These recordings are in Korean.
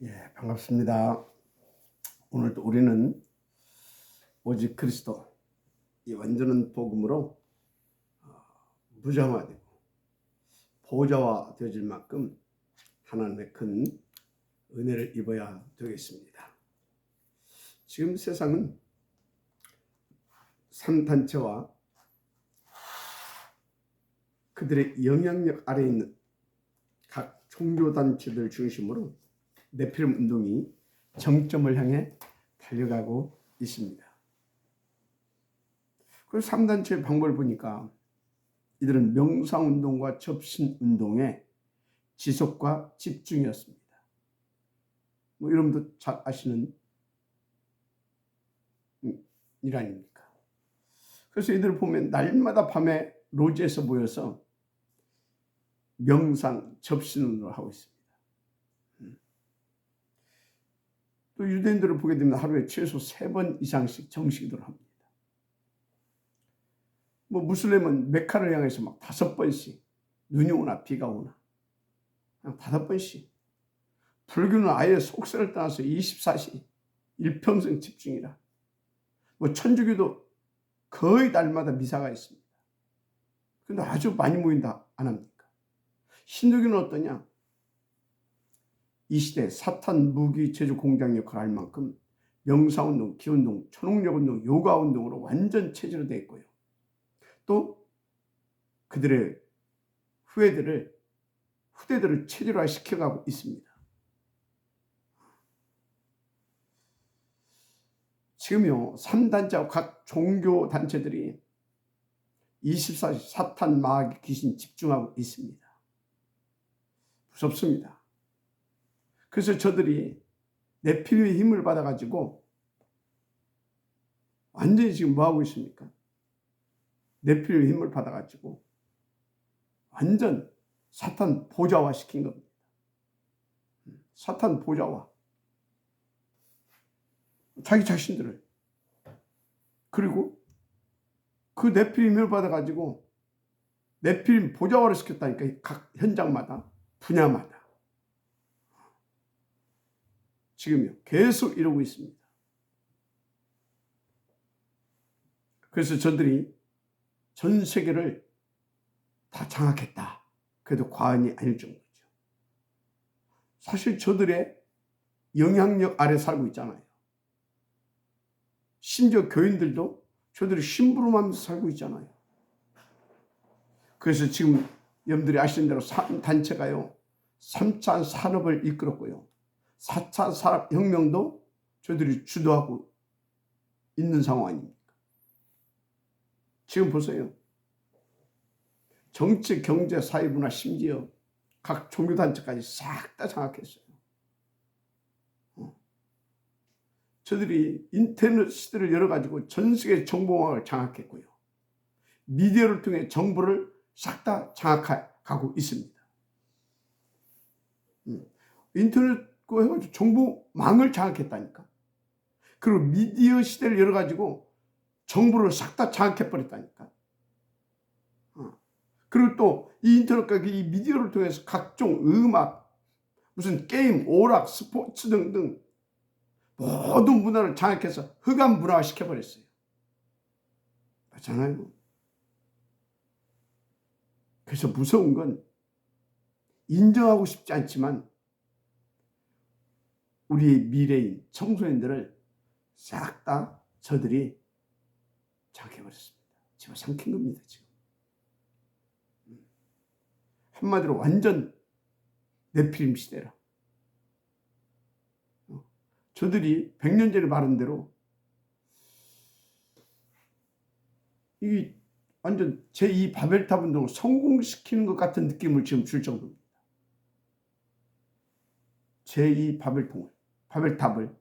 예, 반갑습니다. 오늘도 우리는 오직 그리스도, 이 완전한 복음으로 무장화되고 보좌화 되어질 만큼 하나님의 큰 은혜를 입어야 되겠습니다. 지금 세상은 3단체와 그들의 영향력 아래에 있는 각 종교단체들 중심으로 네피림 운동이 정점을 향해 달려가고 있습니다. 그 3단체의 방법을 보니까 이들은 명상운동과 접신운동의 지속과 집중이었습니다. 여러분도 잘 아시는 일 아닙니까? 그래서 이들을 보면 날마다 밤에 로지에서 모여서 명상, 접신운동을 하고 있습니다. 또 유대인들을 보게 되면 하루에 최소 3번 이상씩 정식기도를 합니다. 무슬림은 메카를 향해서 막 5번씩, 눈이 오나 비가 오나 그냥 5번씩. 불교는 아예 속세를 떠나서 24시 일평생 집중이라. 천주교도 거의 날마다 미사가 있습니다. 근데 아주 많이 모인다 안 합니까? 힌두교는 어떠냐? 이 시대 사탄 무기 제조 공장 역할을 할 만큼 명상운동, 기운동, 초능력운동, 요가운동으로 완전 체제로 되어 있고요. 또 그들의 후대들을 체질화 시켜가고 있습니다. 지금요 3단체와 각 종교단체들이 24시 사탄 마귀 귀신 집중하고 있습니다. 무섭습니다. 그래서 저들이 네피림의 힘을 받아가지고 완전히 지금 뭐하고 있습니까? 네피림의 힘을 받아가지고 완전 사탄 보좌화 시킨 겁니다. 사탄 보좌화. 자기 자신들을. 그리고 그 네피림 힘을 받아가지고 네피림 보좌화를 시켰다니까. 각 현장마다, 분야마다. 지금요 계속 이러고 있습니다. 그래서 저들이 전 세계를 다 장악했다. 그래도 과언이 아닐 정도죠. 사실 저들의 영향력 아래 살고 있잖아요. 심지어 교인들도 저들이 심부름하면서 살고 있잖아요. 그래서 지금 여러분들이 아시는 대로 단체가요 3차 산업을 이끌었고요. 4차 산업혁명도 저들이 주도하고 있는 상황 아닙니까? 지금 보세요. 정치, 경제, 사회, 문화, 심지어 각 종교단체까지 싹 다 장악했어요. 저들이 인터넷 시대를 열어가지고 전 세계 정보망을 장악했고요. 미디어를 통해 정보를 싹 다 장악하고 있습니다. 인터넷과 해가지고 정보망을 장악했다니까. 그리고 미디어 시대를 열어가지고 정보를 싹 다 장악해버렸다니까. 그리고 또 이 인터넷과 이 미디어를 통해서 각종 음악, 무슨 게임, 오락, 스포츠 등등 모든 문화를 장악해서 흑암 문화화 시켜버렸어요. 맞잖아요. 그래서 무서운 건 인정하고 싶지 않지만 우리의 미래인 청소년들을 싹 다 저들이 장악해버렸습니다. 집어삼킨 겁니다. 지금. 한마디로 완전 네피림 시대라. 저들이 100년 전에 말한 대로 이 완전 제2 바벨탑 운동을 성공시키는 것 같은 느낌을 지금 줄 정도입니다. 제2 바벨탑을.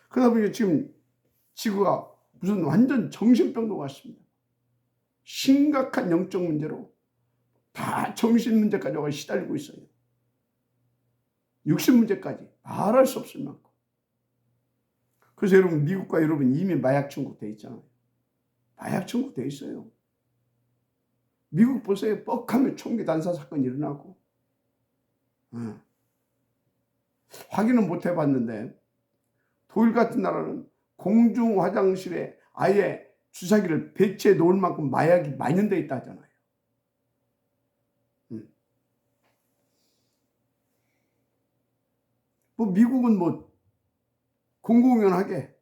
그러다 보니까 지금 지구가 무슨 완전 정신병도 같습니다. 심각한 영적 문제로 다 정신 문제까지 와 시달리고 있어요. 육신 문제까지 말할 수 없을 만큼. 그래서 여러분 미국과 여러분 이미 마약 중독돼 있잖아요. 마약 중독돼 있어요. 미국 보세요. 뻑하면 총기 단사 사건이 일어나고 확인은 못 해봤는데 독일 같은 나라는 공중 화장실에 아예 주사기를 배치해 놓을 만큼 마약이 만연되어 있다 하잖아요. 뭐 미국은 뭐 공공연하게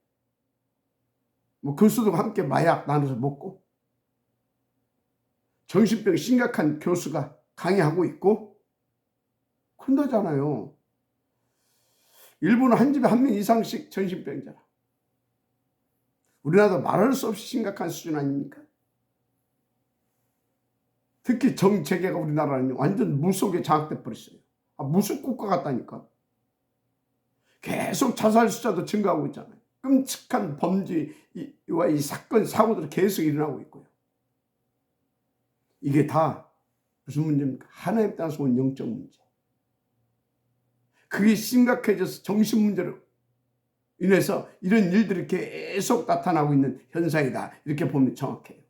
뭐 교수들과 함께 마약 나눠서 먹고 정신병 심각한 교수가 강의하고 있고 그런다잖아요. 일본은 한 집에 한 명 이상씩 정신병자라. 우리나라도 말할 수 없이 심각한 수준 아닙니까? 특히 정체계가 우리나라는 완전 무속에 장악돼 버렸어요. 무속 국가 같다니까. 계속 자살 숫자도 증가하고 있잖아요. 끔찍한 범죄와 이 사건, 사고들이 계속 일어나고 있고요. 이게 다 무슨 문제입니까? 하나님 따라서 온 영적 문제. 그게 심각해져서 정신 문제로 인해서 이런 일들이 계속 나타나고 있는 현상이다. 이렇게 보면 정확해요.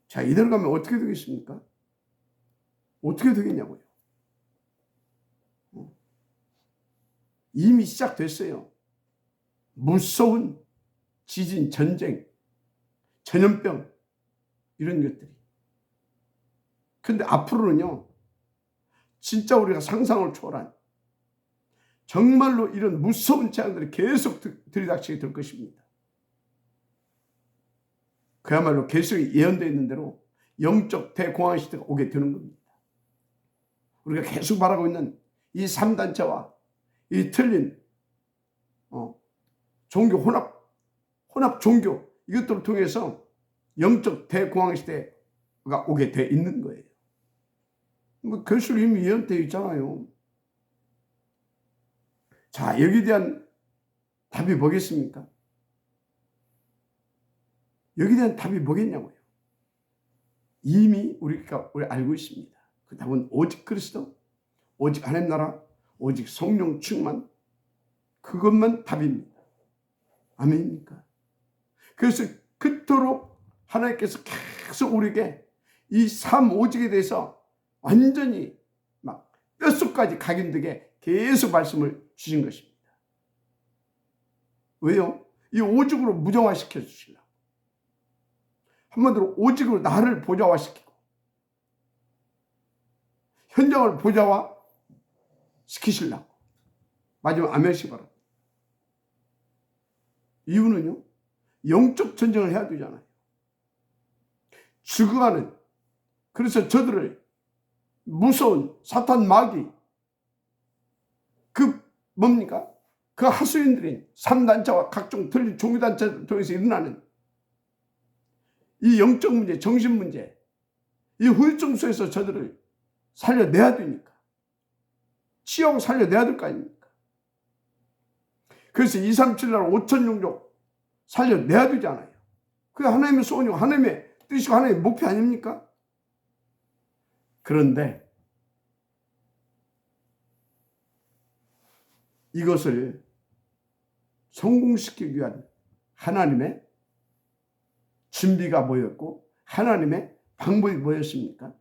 자, 이대로 가면 어떻게 되겠습니까? 어떻게 되겠냐고요. 이미 시작됐어요. 무서운 지진, 전쟁, 전염병 이런 것들이. 근데 앞으로는요. 진짜 우리가 상상을 초월한 정말로 이런 무서운 재앙들이 계속 들이닥치게 될 것입니다. 그야말로 계속 예언되어 있는 대로 영적 대공황 시대가 오게 되는 겁니다. 우리가 계속 말하고 있는 이 3단체와 이 틀린 종교 혼합 종교 이것들을 통해서 영적 대공황 시대가 오게 돼 있는 거예요. 뭐 결실 이미 예언되어 있잖아요. 자, 여기에 대한 답이 뭐겠습니까? 여기에 대한 답이 뭐겠냐고요. 이미 우리가 알고 있습니다. 그 답은 오직 그리스도, 오직 하나님 나라, 오직 성령 충만, 그것만 답입니다. 아멘입니까? 그래서 그토록 하나님께서 계속 우리에게 이 삶 오직에 대해서 완전히 막 뼛속까지 각인되게 계속 말씀을 주신 것입니다. 왜요? 이 오직으로 무정화시켜 주시려고. 한마디로 오직으로 나를 보좌화시키고 현장을 보좌화 시키시려고. 마지막 아멘시 바랍니다. 이유는요. 영적 전쟁을 해야 되잖아요. 죽어가는, 그래서 저들을 무서운 사탄 마귀, 그 뭡니까? 그 하수인들인 3단체와 각종 틀린 종교단체를 통해서 일어나는 이 영적 문제, 정신 문제, 이 후유증소에서 저들을 살려내야 되니까. 치유하고 살려내야 될 거 아닙니까? 그래서 237나라 5천 종족 살려내야 되잖아요. 그게 하나님의 소원이고 하나님의 뜻이고 하나님의 목표 아닙니까? 그런데 이것을 성공시키기 위한 하나님의 준비가 뭐였고 하나님의 방법이 뭐였습니까?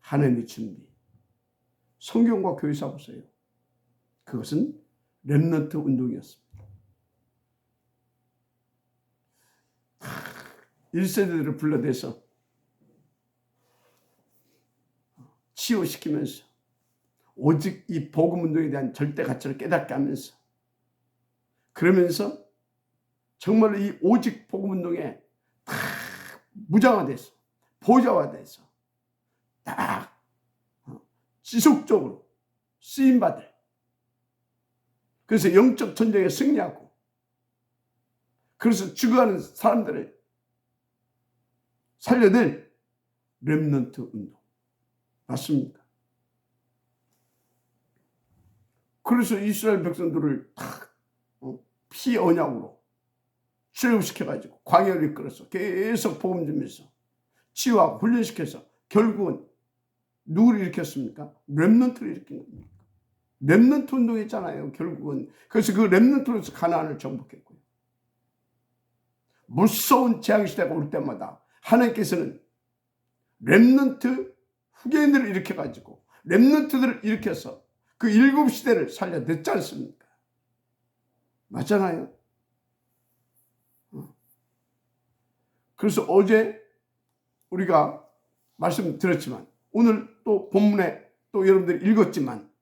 하나님의 준비. 성경과 교회사 보세요. 그것은 렘넌트 운동이었습니다. 1세대들을 불러대서 치유시키면서 오직 이 복음 운동에 대한 절대 가치를 깨닫게 하면서 그러면서 정말로 이 오직 복음 운동에 다 무장화돼서 보좌화돼서 딱 지속적으로 쓰임받을, 그래서 영적 전쟁에 승리하고 그래서 죽어가는 사람들을 살려낼 렘넌트 운동. 맞습니까? 그래서 이스라엘 백성들을 다 피 언약으로 출애굽시켜가지고 광야를 이끌어서 계속 복음 주면서 치유하고 훈련시켜서 결국은 누구를 일으켰습니까? 렘넌트를 일으킨 겁니다. 렘넌트 운동했잖아요. 결국은. 그래서 그 렘넌트로서 가나안을 정복했고요. 무서운 재앙시대가 올 때마다 하나님께서는 렘넌트 후계인들을 일으켜가지고 렘넌트들을 일으켜서 그 일곱 시대를 살려냈지 않습니까? 맞잖아요. 그래서 어제 우리가 말씀드렸지만 오늘 또 본문에 또 여러분들이 읽었지만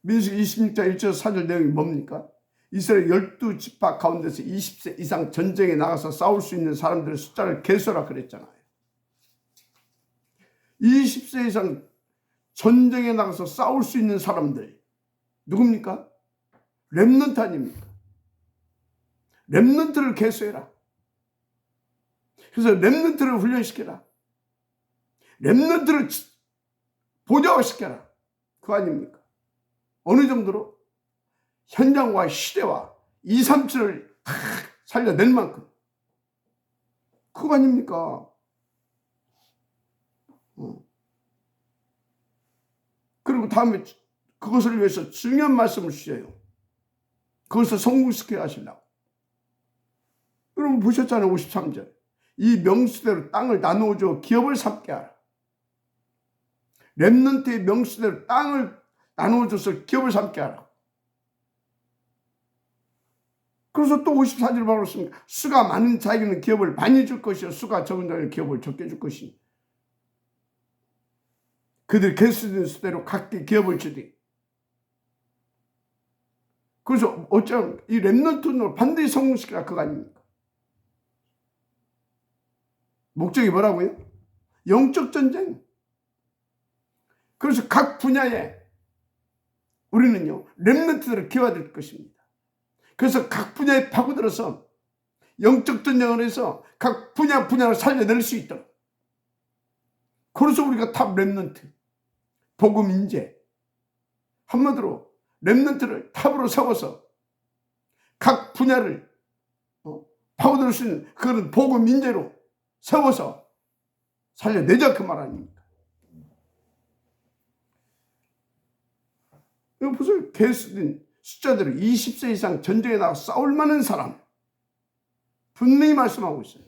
민수기 26장 1절 4절 내용이 뭡니까? 이스라엘 12지파 가운데서 20세 이상 전쟁에 나가서 싸울 수 있는 사람들의 숫자를 계수하라 그랬잖아요. 20세 이상 전쟁에 나가서 싸울 수 있는 사람들 누굽니까? 렘넌트 아닙니까? 렘넌트를 계수해라. 그래서 렘넌트를 훈련시켜라. 렘넌트를 보좌화시켜라. 그거 아닙니까? 어느 정도로? 현장과 시대와 2, 3층을 살려낼 만큼. 그거 아닙니까? 그리고 다음에 그것을 위해서 중요한 말씀을 주셔요. 그것을 성공시켜 하시려고. 여러분 보셨잖아요. 53절. 이 명수대로 땅을 나누어줘 기업을 삼게 하라. 렘넌트의 명수대로 땅을 나누어줘서 기업을 삼게 하라. 그래서 또 54절 말했습니다. 수가 많은 자에게는 기업을 많이 줄 것이요 수가 적은 자에게는 기업을 적게 줄 것이니 그들 개수된 수대로 각기 기업을 주되. 그래서 어쩌면 이 렘넌트는 반드시 성공시키라 그거 아닙니까? 목적이 뭐라고요? 영적 전쟁. 그래서 각 분야에 우리는요 렘넌트들을 키워야 것입니다. 그래서 각 분야에 파고들어서 영적 전쟁을 해서 각 분야를 살려낼 수 있도록. 그래서 우리가 탑 렘넌트, 복음 인재, 한마디로 렘넌트를 탑으로 세워서 각 분야를 파고들 수 있는 그런 복음 인재로 세워서 살려내자 그 말 아닙니까? 이거 보세요. 개수된 숫자대로 20세 이상 전쟁에 나가 싸울 만한 사람 분명히 말씀하고 있어요.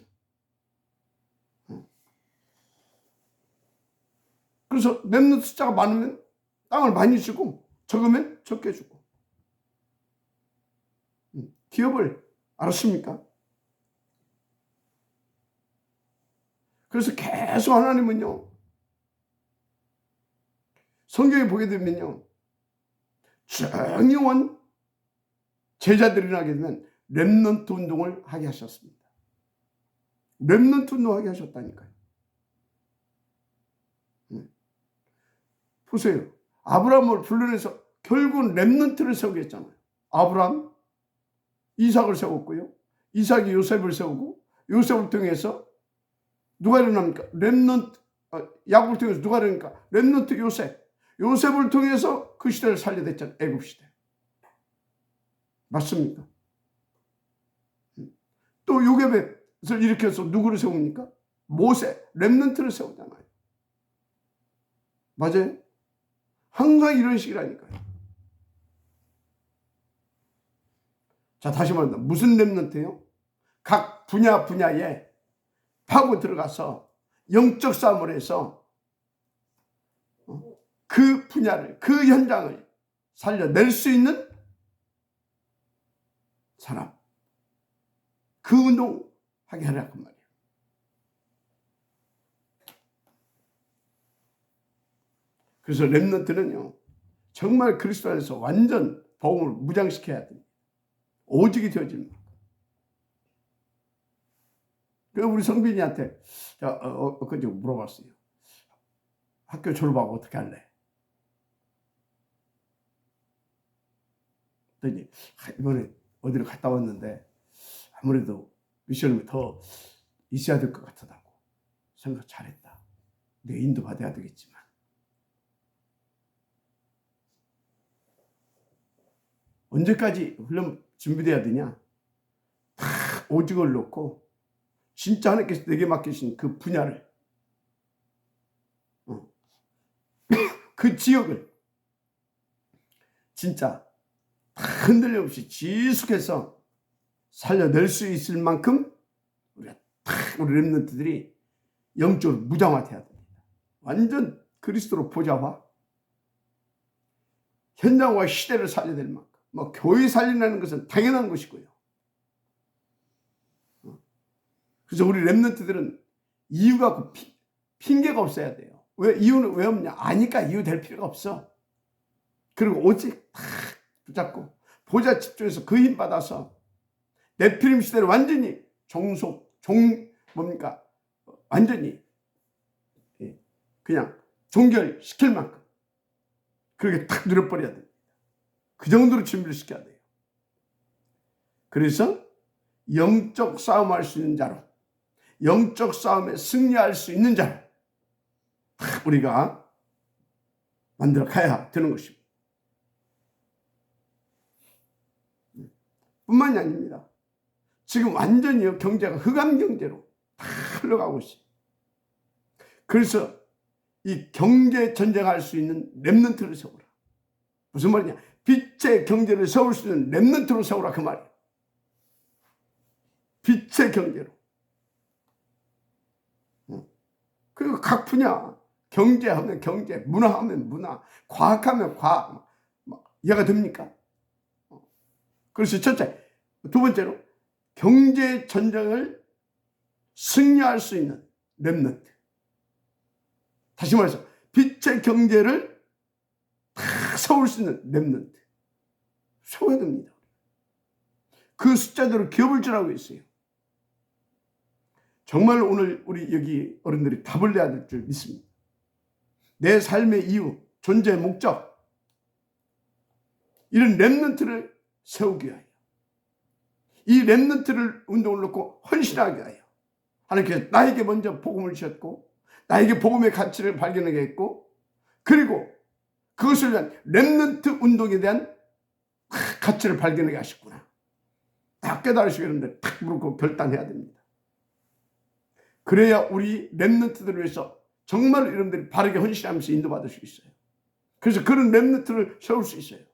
그래서 렘넌트 숫자가 많으면 땅을 많이 주고 적으면 적게 주고. 기업을 알았습니까? 그래서 계속 하나님은요 성경에 보게 되면요 정의원 제자들이 하게 되면 렘넌트 운동을 하게 하셨습니다. 렘넌트 운동하게 하셨다니까요. 보세요. 아브라함을 불러내서 결국은 렘넌트를 세우게 했잖아요. 아브라함, 이삭을 세웠고요. 이삭이 요셉을 세우고 요셉을 통해서 누가 일어납니까? 렘넌트, 야곱을 통해서 누가 일어납니까? 렘넌트 요셉. 요셉을 통해서 그 시대를 살려냈잖아요. 애굽 시대. 맞습니까? 또 요괴벳을 일으켜서 누구를 세웁니까? 모세, 렘넌트를 세우잖아요. 맞아요? 항상 이런 식이라니까요. 자, 다시 말합니다. 무슨 렘넌트예요? 각 분야에 파고 들어가서 영적 싸움을 해서 그 분야를, 그 현장을 살려낼 수 있는 사람. 그 운동하게 하라고 말이에요. 그래서 렘넌트는요 정말 그리스도 안에서 완전 복음을 무장시켜야 됩니다. 오직이 되어집니다. 그래서 우리 성빈이한테 엊그제 물어봤어요. 학교 졸업하고 어떻게 할래? 그랬더니 이번에 어디를 갔다 왔는데 아무래도 미션이 더 있어야 될 것 같다고. 생각 잘했다. 내 인도 받아야 되겠지만. 언제까지 훈련 준비돼야 되냐? 다 오직을 놓고 진짜 하나님께서 내게 맡기신 그 분야를 그 지역을 진짜 흔들림 없이 지속해서 살려낼 수 있을 만큼 우리 렘넌트들이 영적으로 무장화돼야 됩니다. 완전 그리스도로 보좌화, 현장과 시대를 살려야 될 만큼 뭐 교회 살리는 것은 당연한 것이고요. 그래서 우리 렘넌트들은 이유가 핑계가 없어야 돼요. 왜 이유는 왜 없냐? 아니까 이유 될 필요가 없어. 그리고 오직 탁 붙잡고 보좌 집중해서 그 힘 받아서 네피림 시대를 완전히 뭡니까? 완전히 그냥 종결시킬 만큼 그렇게 탁 늘어버려야 됩니다. 그 정도로 준비를 시켜야 돼요. 그래서 영적 싸움할 수 있는 자로, 영적 싸움에 승리할 수 있는 자로 탁 우리가 만들어 가야 되는 것입니다. 뿐만이 아닙니다. 지금 완전히 경제가 흑암 경제로 다 흘러가고 있어요. 그래서 이 경제 전쟁할 수 있는 렘넌트를 세우라. 무슨 말이냐? 빛의 경제를 세울 수 있는 렘넌트로 세우라 그 말이에요. 빛의 경제로. 그리고 각 분야 경제하면 경제, 문화하면 문화, 과학하면 과학. 이해가 됩니까? 그래서 첫째. 두 번째로 경제 전쟁을 승리할 수 있는 렘넌트. 다시 말해서 빛의 경제를 다 세울 수 있는 렘넌트. 세워야 됩니다. 그 숫자대로 기업을 주라고 했어요. 정말 오늘 우리 여기 어른들이 답을 내야 될 줄 믿습니다. 내 삶의 이유, 존재의 목적, 이런 렘넌트를 세우기 위하여, 이 렘넌트를 운동을 놓고 헌신하기 위하여 하나님께서 나에게 먼저 복음을 주셨고 나에게 복음의 가치를 발견하게 했고, 그리고 그것을 위한 렘넌트 운동에 대한 가치를 발견하게 하셨구나. 딱 깨달으시고 여러분들 탁 물고 결단해야 됩니다. 그래야 우리 렘넌트들을 위해서 정말 여러분들이 바르게 헌신하면서 인도받을 수 있어요. 그래서 그런 렘넌트를 세울 수 있어요.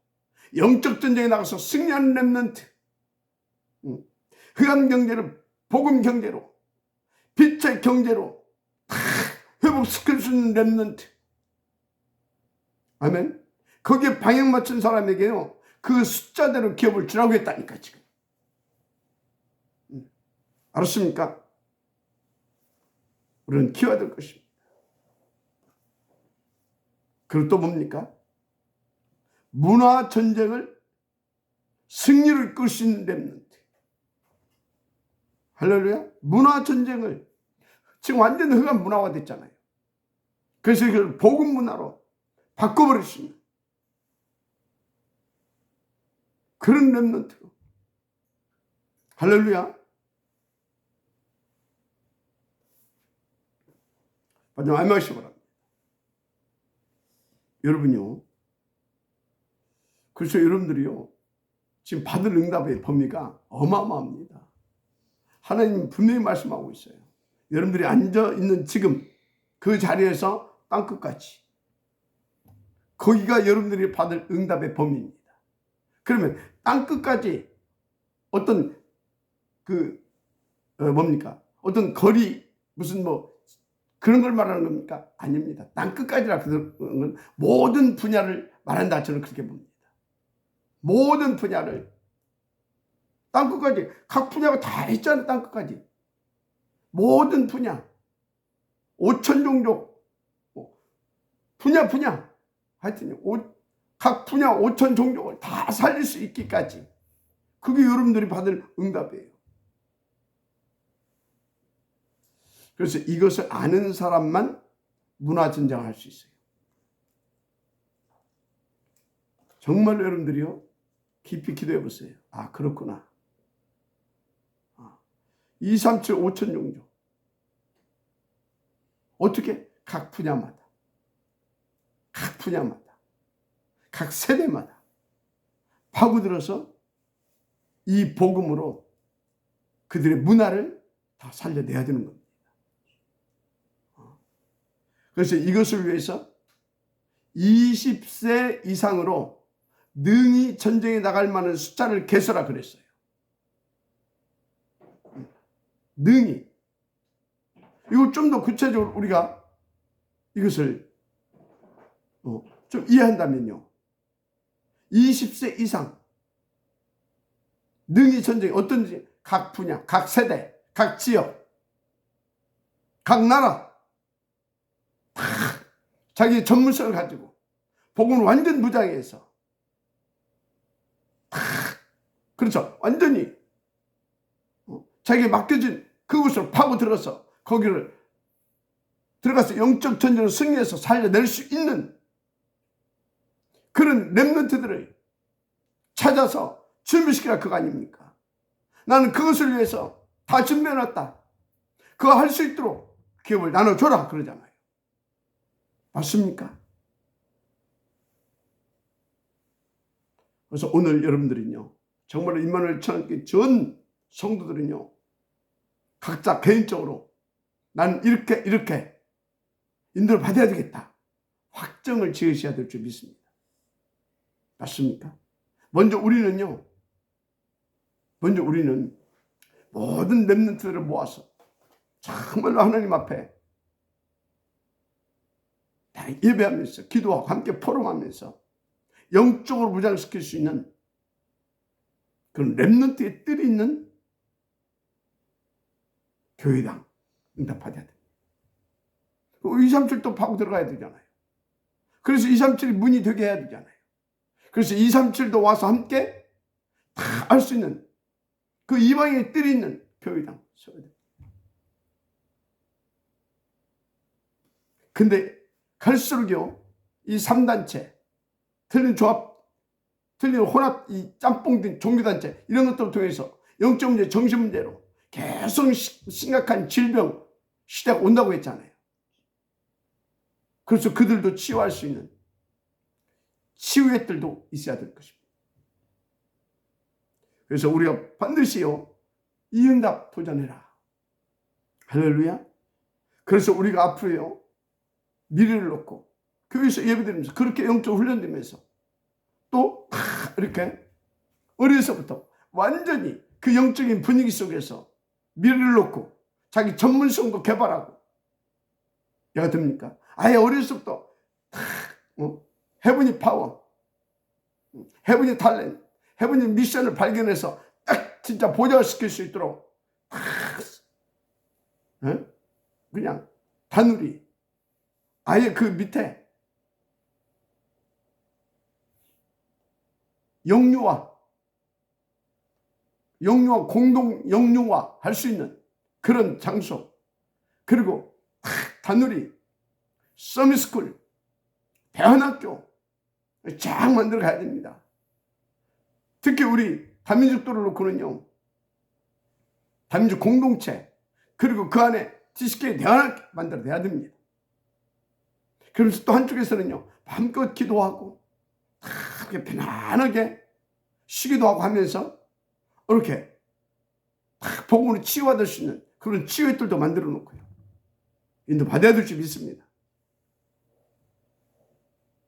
영적 전쟁에 나가서 승리하는 렘넌트, 흑암 경제를 복음 경제로, 빛의 경제로 다 회복시킬 수 있는 렘넌트. 아멘. 거기에 방향 맞춘 사람에게요, 그 숫자대로 기업을 주라고 했다니까 지금. 알았습니까? 우리는 키워야 될 것입니다. 그리고 또 뭡니까? 문화 전쟁을 승리를 이끌 수 있는 렘넌트. 할렐루야. 문화 전쟁을 지금 완전 흑암 문화화 됐잖아요. 그래서 이걸 복음 문화로 바꿔버릴 수 있는 그런 렘넌트로. 할렐루야. 마지막 말씀 바랍니다. 여러분요, 그래서 여러분들이요 지금 받을 응답의 범위가 어마어마합니다. 하나님 분명히 말씀하고 있어요. 여러분들이 앉아있는 지금 그 자리에서 땅끝까지, 거기가 여러분들이 받을 응답의 범위입니다. 그러면 땅끝까지 어떤 뭡니까? 어떤 거리, 무슨 그런 걸 말하는 겁니까? 아닙니다. 땅끝까지라 그런 모든 분야를 말한다. 저는 그렇게 봅니다. 모든 분야를 땅끝까지, 각 분야가 다 있잖아요. 땅끝까지 모든 분야, 5천 종족 분야 하여튼 각 분야 5천 종족을 다 살릴 수 있기까지, 그게 여러분들이 받을 응답이에요. 그래서 이것을 아는 사람만 문화전쟁할 수 있어요. 정말 여러분들이요 깊이 기도해 보세요. 아, 그렇구나. 2, 3, 7, 5천 종족. 어떻게? 각 분야마다, 각 세대마다 파고들어서 이 복음으로 그들의 문화를 다 살려내야 되는 겁니다. 그래서 이것을 위해서 20세 이상으로 능히 전쟁에 나갈 만한 숫자를 개설하 그랬어요. 능히. 이거 좀 더 구체적으로 우리가 이것을 좀 이해한다면요, 20세 이상 능히 전쟁이 어떤지 각 분야, 각 세대, 각 지역, 각 나라 다 자기 전문성을 가지고 복음을 완전 무장해서 다 그렇죠. 완전히 자기가 맡겨진 그곳으로 파고 들어서 거기를 들어가서 영적 전쟁을 승리해서 살려낼 수 있는 그런 렘넌트들을 찾아서 준비시키라 그거 아닙니까? 나는 그것을 위해서 다 준비해놨다. 그거 할 수 있도록 기업을 나눠줘라 그러잖아요. 맞습니까? 그래서 오늘 여러분들은요, 정말 임마누엘 천안교회 전 성도들은요, 각자 개인적으로 나는 이렇게 인도를 받아야 되겠다. 확정을 지으셔야 될 줄 믿습니다. 맞습니까? 먼저 우리는 모든 렘넌트들을 모아서 정말로 하나님 앞에 예배하면서 기도하고 함께 포럼하면서 영적으로 무장시킬 수 있는 그런 렘넌트의 뜰이 있는 교회당 응답받아야 됩니다. 237도 파고 들어가야 되잖아요. 그래서 237이 문이 되게 해야 되잖아요. 그래서 237도 와서 함께 다 할 수 있는 그 이방의 뜰이 있는 교회당 서야 됩니다. 근데 갈수록요, 이 3단체, 틀린 조합, 틀린 혼합, 이 짬뽕 종교단체 이런 것들을 통해서 영적 문제, 정신 문제로 계속 심각한 질병 시대가 온다고 했잖아요. 그래서 그들도 치유할 수 있는 치유의 뜰도 있어야 될 것입니다. 그래서 우리가 반드시요, 이 응답 도전해라. 할렐루야. 그래서 우리가 앞으로요, 미래를 놓고 교회에서 예배드리면서 그렇게 영적 훈련되면서 또 이렇게 어려서부터 완전히 그 영적인 분위기 속에서 미래를 놓고 자기 전문성도 개발하고, 얘가 됩니까? 아예 어려서부터 헤븐이 파워, 헤븐이 탤런트, 헤븐이 미션을 발견해서 딱 진짜 보좌시킬 수 있도록 그냥 다누리, 아예 그 밑에 공동 영유화 할 수 있는 그런 장소, 그리고 다누리, 서밋스쿨, 대안학교 쫙 만들어 가야 됩니다. 특히 우리 다민족도를 놓고는요, 다민족 공동체, 그리고 그 안에 지식계 대안학교 만들어내야 됩니다. 그러면서 또 한쪽에서는요, 마음껏 기도하고 이렇게 편안하게 쉬기도 하고 하면서 이렇게 복음으로 치유받을 수 있는 그런 치유의 뜰도 만들어 놓고요, 인도 받아야 될 줄 믿습니다.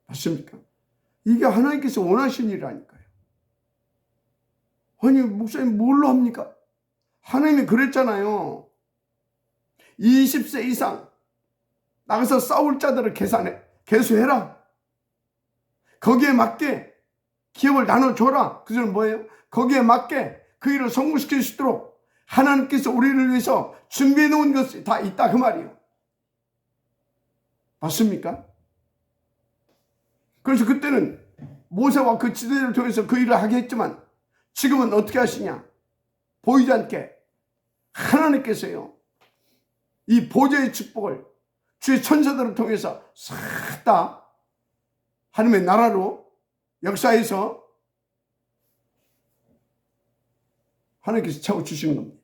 맞습니까? 이게 하나님께서 원하시는 일이라니까요. 아니, 목사님 뭘로 합니까? 하나님이 그랬잖아요. 20세 이상 나가서 싸울 자들을 개수해라. 거기에 맞게 기업을 나눠줘라. 그 소리는 뭐예요? 거기에 맞게 그 일을 성공시킬 수 있도록 하나님께서 우리를 위해서 준비해 놓은 것이 다 있다 그 말이에요. 맞습니까? 그래서 그때는 모세와 그 지도자를 통해서 그 일을 하게 했지만 지금은 어떻게 하시냐? 보이지 않게 하나님께서요, 이 보좌의 축복을 주의 천사들을 통해서 싹 다 하나님의 나라로 역사해서 하나님께서 채워주시는 겁니다.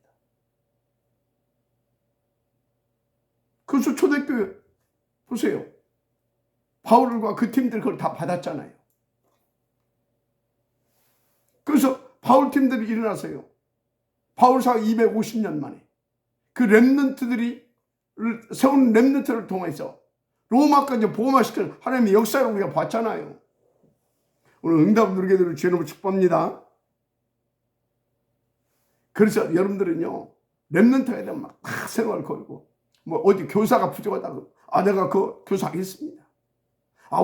그래서 초대교회 보세요. 바울과 그 팀들 그걸 다 받았잖아요. 그래서 바울 팀들이 일어나서요, 바울 사후 250년 만에 그 렘넌트들이 세운 렘넌트를 통해서 로마까지 복음화시키는 하나님의 역사를 우리가 봤잖아요. 오늘 응답 누리게 되는 주님을 축복합니다. 그래서 여러분들은요, 렘넌트가 되면 막 생활을 걸고, 뭐 어디 교사가 부족하다고, 내가 그 교사 하겠습니다.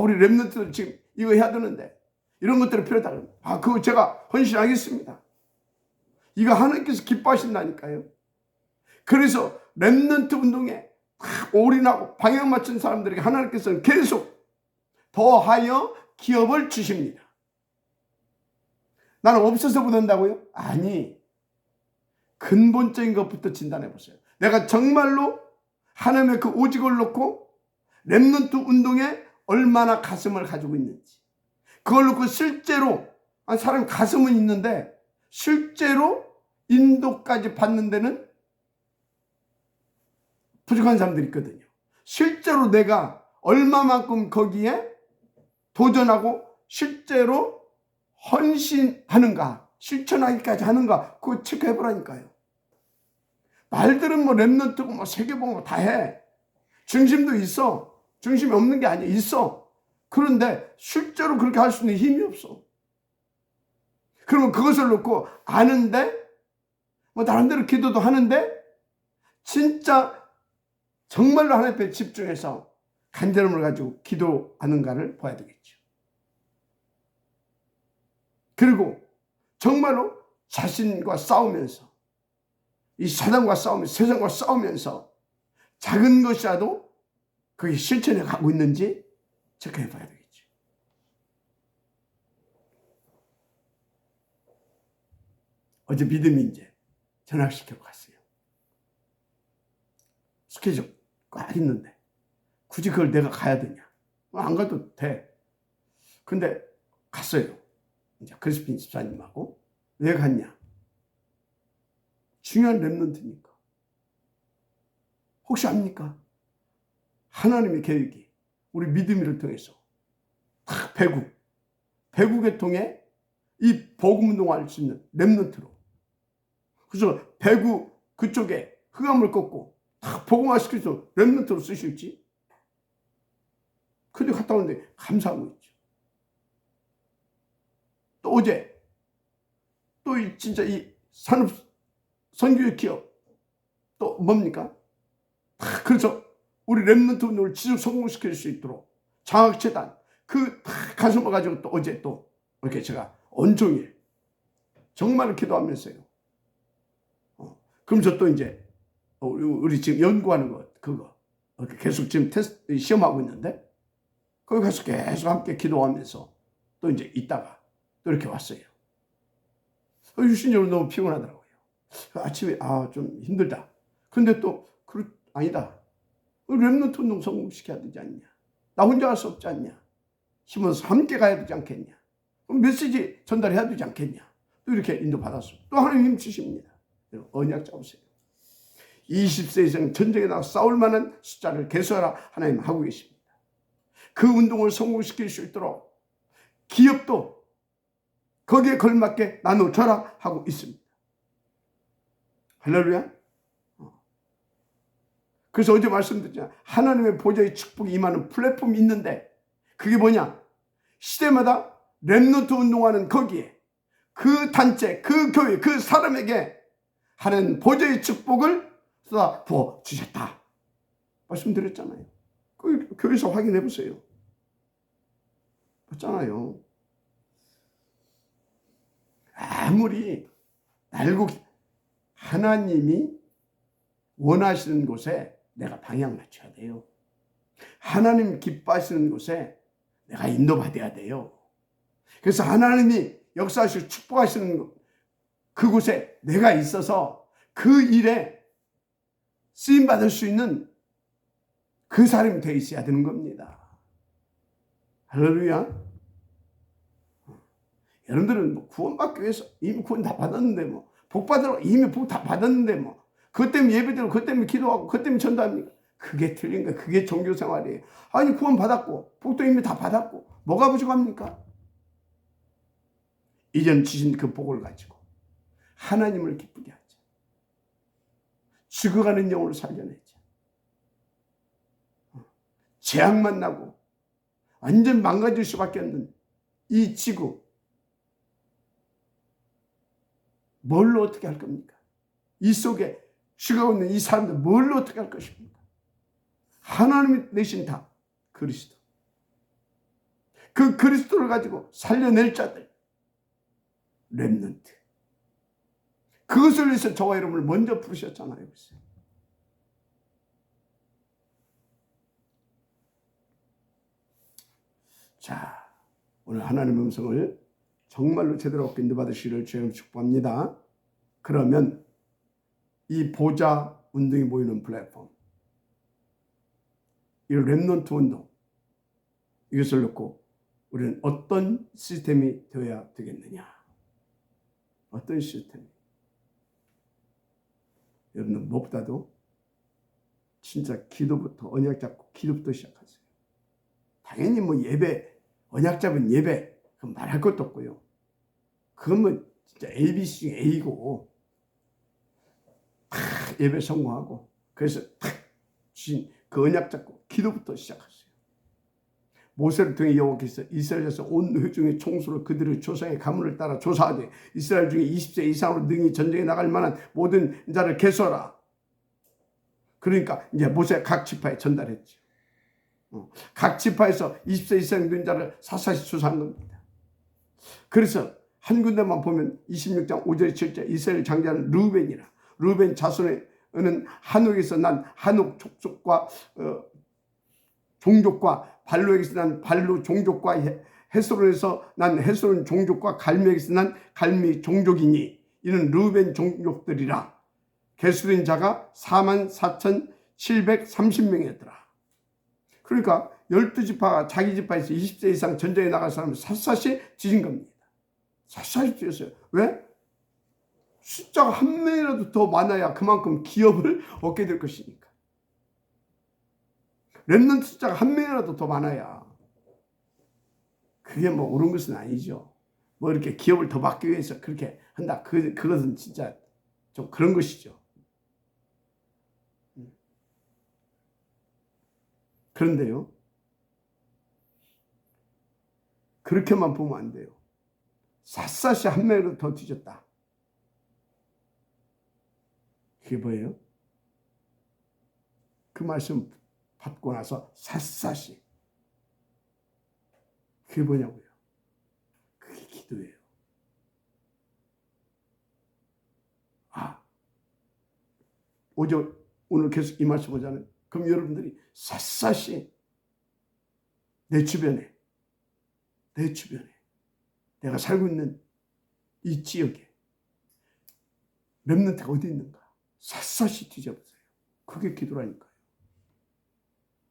우리 렘넌트들 지금 이거 해야 되는데, 이런 것들이 필요하다. 그거 제가 헌신하겠습니다. 이거 하나님께서 기뻐하신다니까요. 그래서 렘넌트 운동에 올인하고 방향 맞춘 사람들에게 하나님께서는 계속 더하여 기업을 주십니다. 나는 없어서 그런다고요? 아니, 근본적인 것부터 진단해 보세요. 내가 정말로 하나님의 그 오직을 놓고 렘넌트 운동에 얼마나 가슴을 가지고 있는지, 그걸 놓고 실제로 사람 가슴은 있는데 실제로 인도까지 받는 데는 부족한 사람들이 있거든요. 실제로 내가 얼마만큼 거기에 도전하고 실제로 헌신하는가, 실천하기까지 하는가, 그거 체크해 보라니까요. 말들은 뭐 렘넌트고 뭐 세계보고 다 해. 중심도 있어. 중심이 없는 게 아니야. 있어. 그런데 실제로 그렇게 할 수 있는 힘이 없어. 그러면 그것을 놓고 아는데 뭐 나름대로 기도도 하는데 진짜 정말로 하나님 앞에 집중해서 간절함을 가지고 기도하는가를 봐야 되겠죠. 그리고 정말로 자신과 싸우면서, 이 사단과 싸우면서, 세상과 싸우면서 작은 것이라도 그게 실천해 가고 있는지 체크해 봐야 되겠죠. 어제 믿음이 이제 전학시키러 갔어요. 스케줄 꽉 있는데 굳이 그걸 내가 가야 되냐? 안 가도 돼. 근데 갔어요. 이제 크리스핀 집사님하고. 왜 갔냐? 중요한 렘넌트니까. 혹시 압니까? 하나님의 계획이 우리 믿음이를 통해서 딱 배국에 통해 이 복음운동할 수 있는 렘넌트로. 그래서 배국 그쪽에 흑암을 꺾고 딱 복음화시켜서 렘넌트로 쓰실지. 근데 갔다 오는데 감사하고 있죠. 또 어제 또 진짜 이 산업 선교의 기업 또 뭡니까? 그래서 우리 렘넌트 운동을 지속 성공시킬 수 있도록 장학재단 그 가슴을 가지고 또 어제 또 이렇게 제가 온종일 정말 기도하면서요. 그러면서 또 이제 우리 지금 연구하는 거 그거 계속 지금 테스트 시험하고 있는데 거기 가서 계속 함께 기도하면서 또 이제 있다가 또 이렇게 왔어요. 유신적으로 너무 피곤하더라고요. 아침에 좀 힘들다. 근데 또 아니다. 렘넌트 운동 성공시켜야 되지 않냐. 나 혼자 할 수 없지 않냐. 힘어서 함께 가야 되지 않겠냐. 그럼 메시지 전달해야 되지 않겠냐. 또 이렇게 인도받았어. 또 하나님 힘 주십니다. 언약 잡으세요. 20세 이상 전쟁에 나가 싸울 만한 숫자를 개수하라 하나님 하고 계십니다. 그 운동을 성공시킬 수 있도록 기업도 거기에 걸맞게 나눠줘라 하고 있습니다. 할렐루야. 그래서 어제 말씀드렸잖아요. 하나님의 보좌의 축복이 임하는 플랫폼이 있는데 그게 뭐냐? 시대마다 렘넌트 운동하는 거기에 그 단체, 그 교회, 그 사람에게 하나님 보좌의 축복을 쏟아 부어 주셨다. 말씀드렸잖아요. 그 교회에서 확인해 보세요. 맞잖아요. 아무리 날고 하나님이 원하시는 곳에 내가 방향 맞춰야 돼요. 하나님 기뻐하시는 곳에 내가 인도받아야 돼요. 그래서 하나님이 역사하시고 축복하시는 그곳에 내가 있어서 그 일에 쓰임받을 수 있는 그 사람이 되어 있어야 되는 겁니다. 할렐루야. 여러분들은 뭐 구원받기 위해서 이미 구원 다 받았는데 뭐 복 받으러 이미 복 다 받았는데 뭐 그것 때문에 예배드리고 그것 때문에 기도하고 그것 때문에 전도합니까? 그게 틀린 거예요. 그게 종교생활이에요. 아니 구원 받았고 복도 이미 다 받았고 뭐가 부족합니까? 이전 주신 그 복을 가지고 하나님을 기쁘게 하자. 죽어가는 영혼을 살려내자. 재앙 만나고 완전 망가질 수밖에 없는 이 지구 뭘로 어떻게 할 겁니까? 이 속에 죽어가고 있는 이 사람들 뭘로 어떻게 할 것입니까? 하나님이 내신 다 그리스도. 그 그리스도를 가지고 살려낼 자들, 렘넌트. 그것을 위해서 저와 여러분을 먼저 부르셨잖아요. 자, 오늘 하나님의 음성을 정말로 제대로 얻게 인도받으시기를 주님 축복합니다. 그러면 이 보좌 운동이 모이는 플랫폼, 이 렘넌트 운동, 이것을 놓고 우리는 어떤 시스템이 되어야 되겠느냐? 어떤 시스템? 여러분, 무엇보다도 진짜 기도부터, 언약 잡고 기도부터 시작하세요. 당연히 뭐 예배, 언약 잡은 예배, 그건 말할 것도 없고요. 그건 뭐 진짜 ABC 중에 A고, 예배 성공하고, 그래서 탁 주신 그 언약 잡고 기도부터 시작하세요. 모세를 통해 여호와께서 이스라엘에서 온 회중의 총수로 그들의 조상의 가문을 따라 조사하되 이스라엘 중에 20세 이상으로 능히 전쟁에 나갈 만한 모든 자를 계수하라. 그러니까 이제 모세가 각 지파에 전달했죠. 각 지파에서 20세 이상 된 자를 사사시 조사한 겁니다. 그래서 한 군데만 보면 26장 5절에 7절 이스라엘 장자는 르우벤이라. 르우벤 자손에는 한옥에서 난 한옥 족속과 종족과 발로에게서 난 발로 종족과 헤스론에서 난 헤스론 종족과 갈미에게서 난 갈미 종족이니 이는 르우벤 종족들이라. 계수된 자가 44,730명이었더라. 그러니까 12지파가 자기 지파에서 20세 이상 전쟁에 나갈 사람을 샅샅이 지진 겁니다. 샅샅이 지었어요. 왜? 숫자가 한 명이라도 더 많아야 그만큼 기업을 얻게 될 것이니까. 렘넌트 숫자가 한 명이라도 더 많아야 그게 뭐 옳은 것은 아니죠. 뭐 이렇게 기업을 더 받기 위해서 그렇게 한다. 그것은 진짜 좀 그런 것이죠. 그런데요, 그렇게만 보면 안 돼요. 샅샅이 한 명이라도 더 뒤졌다. 그게 뭐예요? 그 말씀 받고 나서 샅샅이. 그게 뭐냐고요? 그게 기도예요. 오늘 계속 이 말씀 보잖아요. 그럼 여러분들이 샅샅이 내 주변에 내가 살고 있는 이 지역에 렘넌트가 어디 있는가 샅샅이 뒤져보세요. 그게 기도라니까요.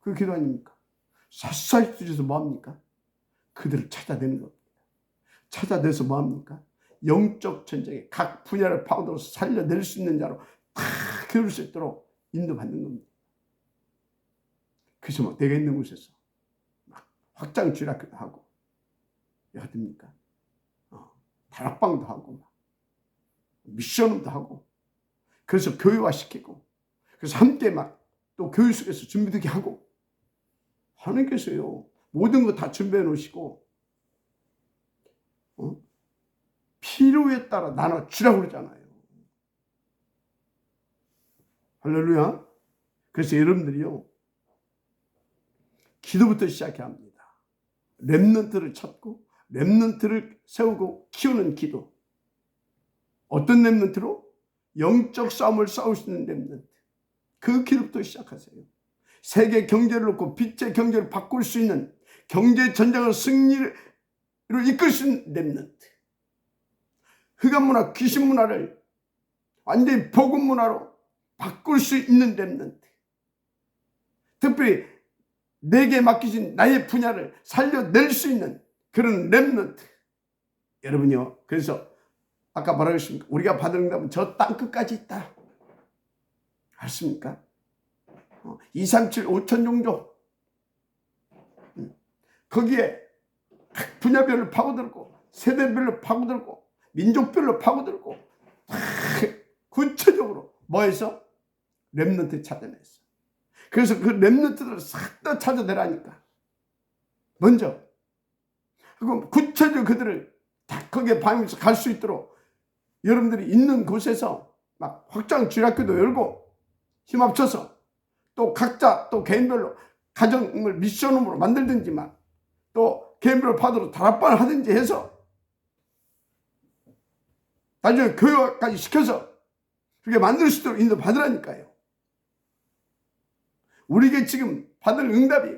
그게 기도 아닙니까? 샅샅이 뒤져서 뭐합니까? 그들을 찾아내는 겁니다. 찾아내서 뭐합니까? 영적 전쟁에 각 분야를 파고들어서 살려낼 수 있는 자로 다 기울일 수 있도록 인도받는 겁니다. 그래서 뭐 내가 있는 곳에서 막 확장 주일학교도 하고 어딥니까? 다락방도 하고 막 미션도 하고 그래서 교회화시키고 그래서 함께 막 또 교회 속에서 준비되게 하고 하나님께서요 모든 거 다 준비해 놓으시고 필요에 따라 나눠주라고 그러잖아요. 할렐루야. 그래서 여러분들이요 기도부터 시작해야 합니다. 렘넌트를 찾고 렘넌트를 세우고 키우는 기도. 어떤 렘넌트로? 영적 싸움을 싸울 수 있는 렘넌트. 그 기도부터 시작하세요. 세계 경제를 놓고 빛의 경제를 바꿀 수 있는 경제 전쟁의 승리로 이끌 수 있는 렘넌트. 흑암 문화, 귀신 문화를 완전히 복음 문화로 바꿀 수 있는 렘넌트. 특별히 내게 맡기신 나의 분야를 살려낼 수 있는 그런 렘넌트. 여러분요. 그래서 아까 뭐라고 했습니까? 우리가 받은 응답은 저 땅끝까지 있다. 알습니까? 237, 5천 종족. 거기에 각 분야별로 파고들고 세대별로 파고들고 민족별로 파고들고 구체적으로 뭐해서? 렘넌트 찾아냈어. 그래서 그 렘넌트들을 싹 다 찾아내라니까. 먼저 그럼 구체적으로 그들을 다 거기에 방에서 갈 수 있도록 여러분들이 있는 곳에서 막 확장 주일학교도 열고 힘 합쳐서 또 각자 또 개인별로 가정을 미션으로 만들든지만 또 개인별로 파도로 다락방을 하든지 해서 나중에 교육까지 시켜서 그렇게 만들 수 있도록 인도 받으라니까요. 우리에게 지금 받을 응답이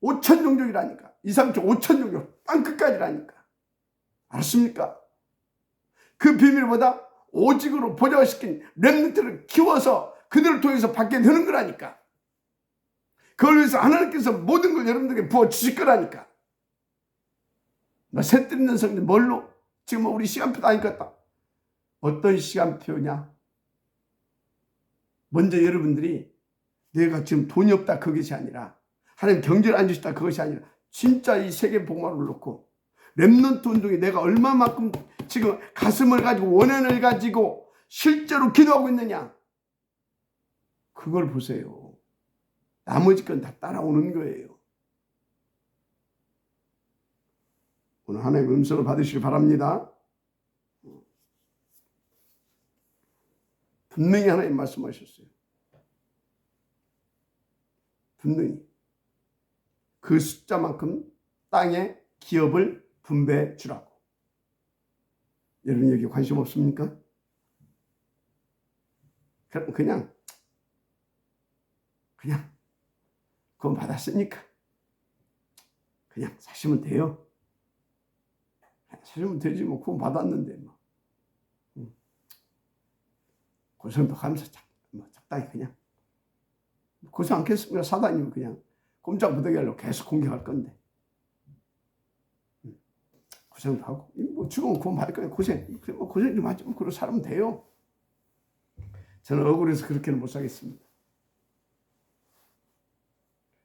5천 종족이라니까. 2, 3천 5천 종족 땅끝까지라니까. 알았습니까? 그 비밀보다 오직으로 보좌시킨 렘넌트를 키워서 그들을 통해서 받게 되는 거라니까. 그걸 위해서 하나님께서 모든 걸 여러분들에게 부어주실 거라니까. 셋 있는 성경 뭘로? 지금 우리 시간표도 아니겠다. 어떤 시간표냐? 먼저 여러분들이 내가 지금 돈이 없다 그것이 아니라 하나님 경제를 안 주셨다 그것이 아니라 진짜 이 세계 복음화를 놓고 렘넌트 운동에 내가 얼마만큼 지금 가슴을 가지고 원한을 가지고 실제로 기도하고 있느냐. 그걸 보세요. 나머지 건 다 따라오는 거예요. 오늘 하나님의 음성을 받으시기 바랍니다. 분명히 하나님 말씀하셨어요. 분명히 그 숫자만큼 땅에 기업을 분배해 주라고. 여러분 여기 관심 없습니까? 그럼 그냥 그건 받았으니까 그냥 사시면 돼요. 사시면 되지 뭐. 그건 받았는데 뭐. 고생도 하면서 적당히 그냥 고생 않겠습니까? 사단이면 그냥 꼼짝 못하게 하려고 계속 공격할 건데 고생도 하고 뭐 죽으면 그건 받을 거예요. 고생 좀 하지 뭐. 그러고 살면 돼요. 저는 억울해서 그렇게는 못 살겠습니다.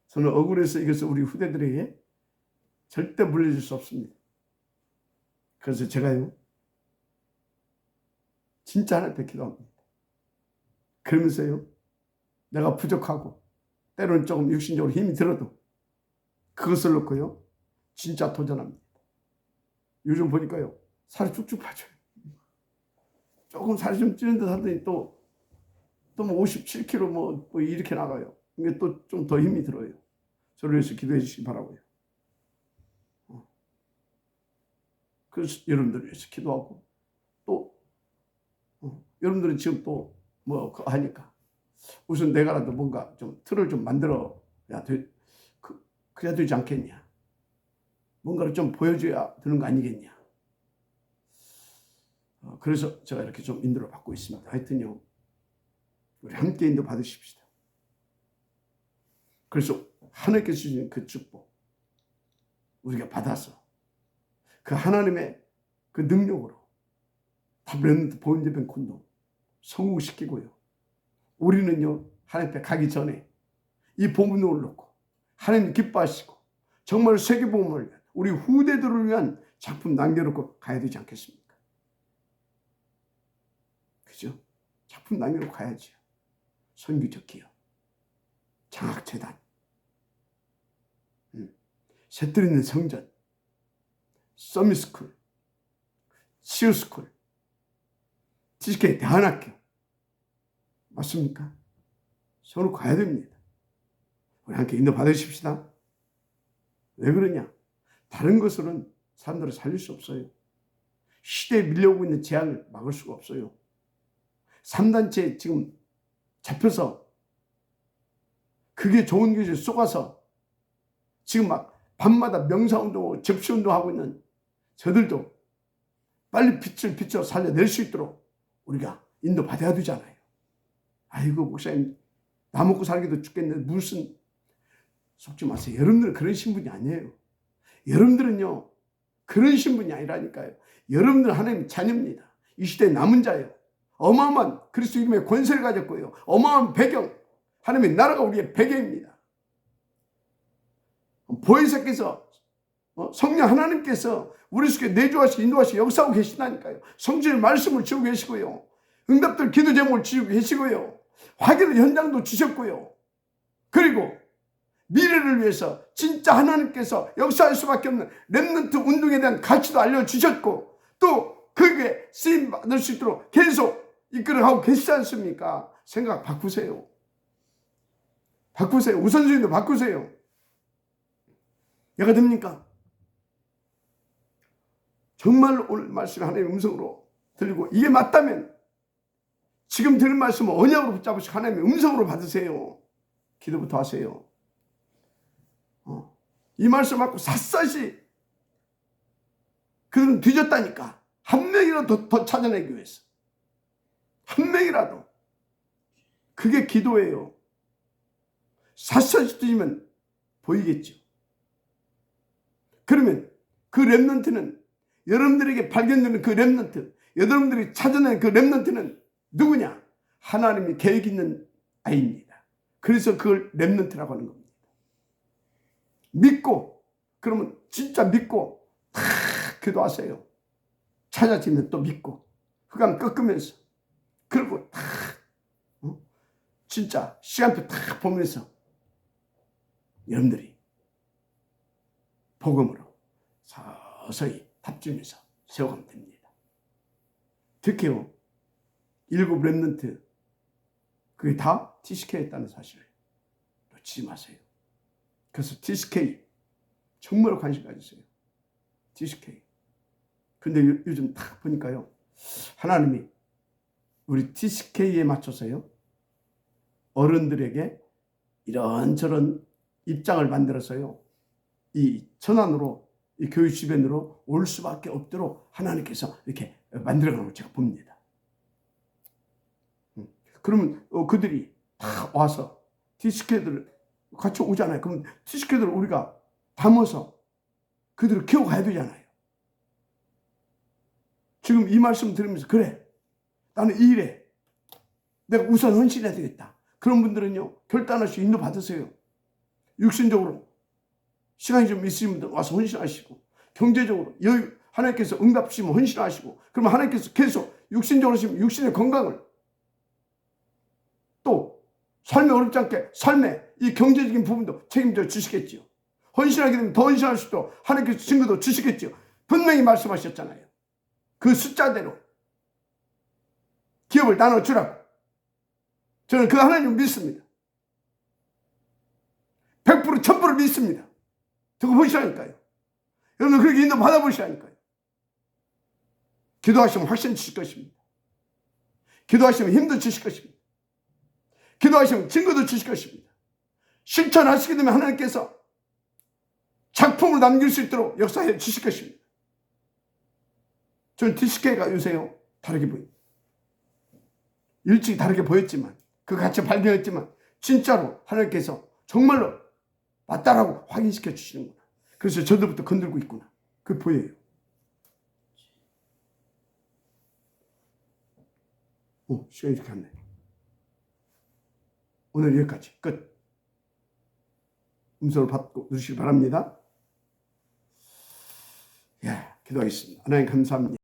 저는 억울해서 이것을 우리 후대들에게 절대 물려줄 수 없습니다. 그래서 제가요 진짜 하나님께 기도합니다. 그러면서요 내가 부족하고 때로는 조금 육신적으로 힘이 들어도 그것을 놓고요 진짜 도전합니다. 요즘 보니까요 살이 쭉쭉 빠져요. 조금 살이 좀 찌는 듯 하더니 또 뭐 57kg 뭐 이렇게 나가요. 이게 또 좀 더 힘이 들어요. 저를 위해서 기도해 주시기 바라고요. 그래서 여러분들을 위해서 기도하고 또 여러분들은 지금 또 뭐 하니까 우선 내가라도 뭔가 좀 틀을 좀 만들어야 그래야 되지 않겠냐. 뭔가를 좀 보여줘야 되는 거 아니겠냐. 그래서 제가 이렇게 좀 인도를 받고 있습니다. 하여튼요 우리 함께 인도 받으십시다. 그래서 하나님께서 주신 그 축복 우리가 받아서 그 하나님의 그 능력으로 렘넌트 보훈예배 운동 성공시키고요. 우리는요 하나님 앞에 가기 전에 이 복음을 놓고 하나님 기뻐하시고 정말 세계복음을 위한 우리 후대들을 위한 작품 남겨놓고 가야 되지 않겠습니까? 그죠? 작품 남겨놓고 가야죠. 선교적 기업, 장학재단, 새들 있는 성전, 서밋스쿨, 시어스쿨, 지식의 대안학교 맞습니까? 서로 가야 됩니다. 우리 함께 인도 받으십시다. 왜 그러냐? 다른 것으로는 사람들을 살릴 수 없어요. 시대에 밀려오고 있는 재앙을 막을 수가 없어요. 3단체에 지금 잡혀서 그게 좋은 것에 속아서 지금 막 밤마다 명사운동, 접시운동하고 있는 저들도 빨리 빛을 비춰 살려낼 수 있도록 우리가 인도 받아야 되잖아요. 아이고 목사님 나 먹고 살기도 죽겠는데 무슨 속지 마세요. 여러분들은 그런 신분이 아니에요. 여러분들은요 그런 신분이 아니라니까요. 여러분들은 하나님 자녀입니다. 이 시대의 남은 자예요. 어마어마한 그리스도 이름의 권세를 가졌고요. 어마어마한 배경 하나님의 나라가 우리의 배경입니다. 보혜사께서 성령 하나님께서 우리 속에 내주하시고 인도하시고 역사하고 계신다니까요. 성신의 말씀을 주고 계시고요. 응답들 기도 제목을 주고 계시고요. 화기의 현장도 주셨고요. 그리고 미래를 위해서 진짜 하나님께서 역사할 수밖에 없는 렘넌트 운동에 대한 가치도 알려주셨고 또 그게 쓰임 받을 수 있도록 계속 이끌어가고 계시지 않습니까? 생각 바꾸세요. 바꾸세요. 우선순위도 바꾸세요. 얘가 됩니까? 정말 오늘 말씀 하나님의 음성으로 들리고 이게 맞다면 지금 들은 말씀을 언약으로 붙잡으시고 하나님의 음성으로 받으세요. 기도부터 하세요. 이 말씀 받고 샅샅이 그들은 뒤졌다니까. 한 명이라도 더 찾아내기 위해서. 한 명이라도. 그게 기도예요. 샅샅이 뒤지면 보이겠죠. 그러면 그 렘넌트는 여러분들에게 발견되는 그 렘넌트, 여러분들이 찾아낸 그 렘넌트는 누구냐? 하나님이 계획 있는 아이입니다. 그래서 그걸 렘넌트라고 하는 겁니다. 믿고, 그러면 진짜 믿고 다 기도하세요. 찾아지면 또 믿고 흑암 꺾으면서, 그리고 다 진짜 시간표 다 보면서 여러분들이 복음으로 서서히 답주면서 세워가면 됩니다. 특히요 7 렘넌트, 그게 다 TCK였다는 사실을 놓치지 마세요. 그래서 TCK 정말 관심 가지세요. TCK. 근데 요즘 딱 보니까요, 하나님이 우리 TCK에 맞춰서요 어른들에게 이런저런 입장을 만들어서요 이 천안으로, 이 교육 주변으로 올 수밖에 없도록 하나님께서 이렇게 만들어가는 걸 제가 봅니다. 그러면 그들이 다 와서 TCK들 같이 오잖아요. 그럼 TCK들을 우리가 담아서 그들을 키워가야 되잖아요. 지금 이 말씀 들으면서 그래, 나는 이 일에 내가 우선 헌신해야 되겠다. 그런 분들은요 결단하시고 인도 받으세요. 육신적으로 시간이 좀 있으신 분들 와서 헌신하시고, 경제적으로 하나님께서 응답 주시면 헌신하시고, 그러면 하나님께서 계속 육신적으로 하시면 육신의 건강을, 또 삶에 어렵지 않게 삶의 이 경제적인 부분도 책임져 주시겠지요. 헌신하게 되면 더 헌신할 수 있도록 하나님께서 증거도 주시겠지요. 분명히 말씀하셨잖아요. 그 숫자대로 기업을 나눠주라고. 저는 그 하나님을 믿습니다. 100% 1000% 믿습니다. 저거 보시라니까요. 여러분 그렇게 인도 받아보시라니까요. 기도하시면 확신 주실 것입니다. 기도하시면 힘도 주실 것입니다. 기도하시면 증거도 주실 것입니다. 실천하시게 되면 하나님께서 작품을 남길 수 있도록 역사해 주실 것입니다. 저는 TCK가 요새요 다르게 보입니다. 일찍 다르게 보였지만, 그 가치 발견했지만 진짜로 하나님께서 정말로 맞다라고 확인시켜 주시는구나. 그래서 저들부터 건들고 있구나. 그게 보여요. 시간이 이렇게 갔네. 오늘 여기까지 끝. 음성을 받고 누시기 바랍니다. 예, 기도하겠습니다. 하나님 감사합니다.